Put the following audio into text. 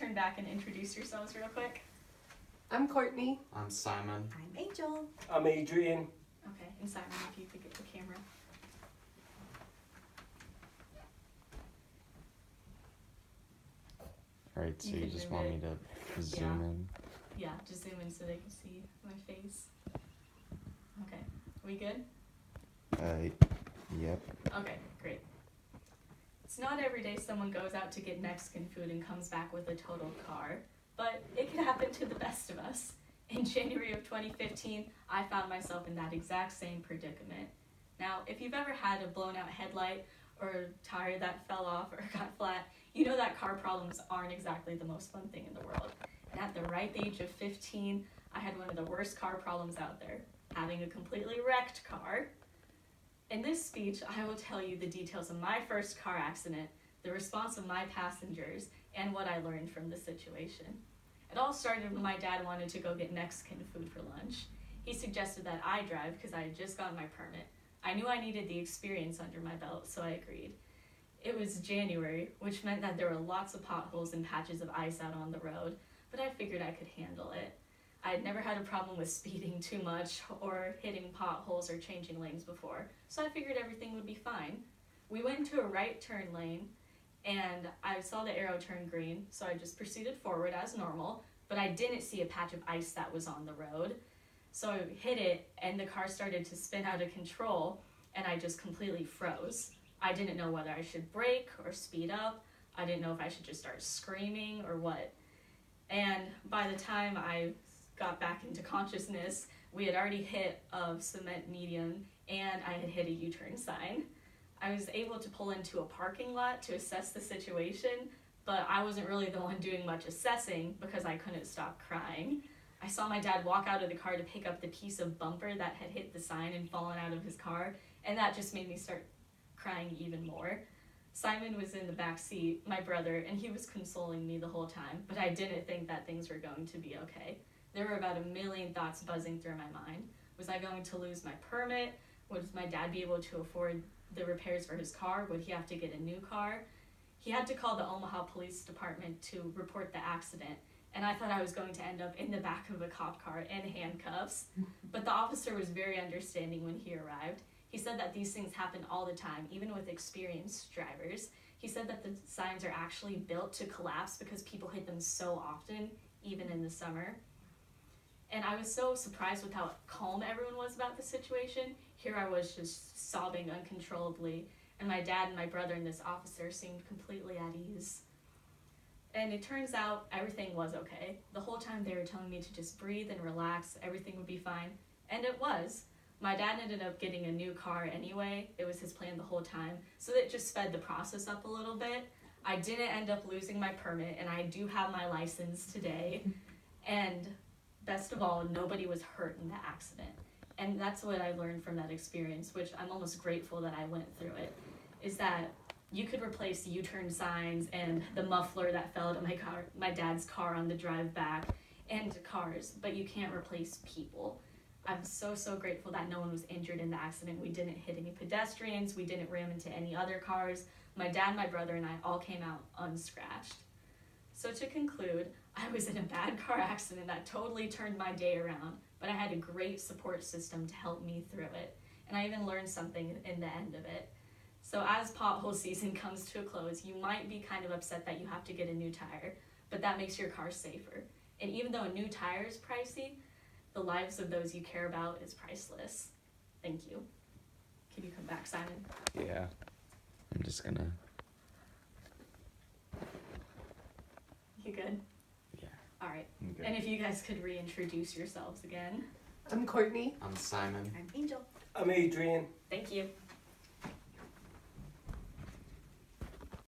turn back and introduce yourselves real quick? I'm Courtney. I'm Simon. I'm Angel. I'm Adrian. Okay, and Simon, if you could get the camera. Alright, so You you can just move want it. me to zoom in? Yeah, just zoom in so they can see my face. Okay, we good? Yep. Okay, great. It's not every day someone goes out to get Mexican food and comes back with a total car, but it can happen to the best of us. In January of 2015, I found myself in that exact same predicament. Now, if you've ever had a blown out headlight or a tire that fell off or got flat, you know that car problems aren't exactly the most fun thing in the world. And at the ripe age of 15, I had one of the worst car problems out there, having a completely wrecked car. In this speech, I will tell you the details of my first car accident, the response of my passengers, and what I learned from the situation. It all started when my dad wanted to go get Mexican food for lunch. He suggested that I drive because I had just gotten my permit. I knew I needed the experience under my belt, so I agreed. It was January, which meant that there were lots of potholes and patches of ice out on the road, but I figured I could handle it. I had never had a problem with speeding too much or hitting potholes or changing lanes before, so I figured everything would be fine. We went into a right turn lane, and I saw the arrow turn green, so I just proceeded forward as normal, but I didn't see a patch of ice that was on the road. So I hit it, and the car started to spin out of control, and I just completely froze. I didn't know whether I should brake or speed up. I didn't know if I should just start screaming or what. And by the time I got back into consciousness, we had already hit a cement median, and I had hit a U-turn sign. I was able to pull into a parking lot to assess the situation, but I wasn't really the one doing much assessing because I couldn't stop crying. I saw my dad walk out of the car to pick up the piece of bumper that had hit the sign and fallen out of his car, and that just made me start crying even more. Simon was in the back seat, my brother, and he was consoling me the whole time, but I didn't think that things were going to be okay. There were about a million thoughts buzzing through my mind. Was I going to lose my permit? Would my dad be able to afford the repairs for his car? Would he have to get a new car? He had to call the Omaha Police Department to report the accident, and I thought I was going to end up in the back of a cop car in handcuffs. But the officer was very understanding when he arrived. He said that these things happen all the time, even with experienced drivers. He said that the signs are actually built to collapse because people hit them so often, even in the summer. And I was so surprised with how calm everyone was about the situation. Here I was just sobbing uncontrollably, and my dad and my brother and this officer seemed completely at ease. And it turns out everything was okay. The whole time they were telling me to just breathe and relax, everything would be fine, and it was. My dad ended up getting a new car anyway. It was his plan the whole time, so that just sped the process up a little bit. I didn't end up losing my permit, and I do have my license today. And best of all, nobody was hurt in the accident. And that's what I learned from that experience, which I'm almost grateful that I went through it, is that you could replace U-turn signs and the muffler that fell out of my dad's car on the drive back, and cars, but you can't replace people. I'm so grateful that no one was injured in the accident. We didn't hit any pedestrians, we didn't ram into any other cars. My dad, my brother, and I all came out unscratched. So to conclude, I was in a bad car accident that totally turned my day around, but I had a great support system to help me through it. And I even learned something in the end of it. So as pothole season comes to a close, you might be kind of upset that you have to get a new tire, but that makes your car safer. And even though a new tire is pricey, the lives of those you care about is priceless. Thank you. Can you come back, Simon? Yeah. I'm just gonna... You good? Yeah. All right. I'm good. And if you guys could reintroduce yourselves again. I'm Courtney. I'm Simon. I'm Angel. I'm Adrian. Thank you.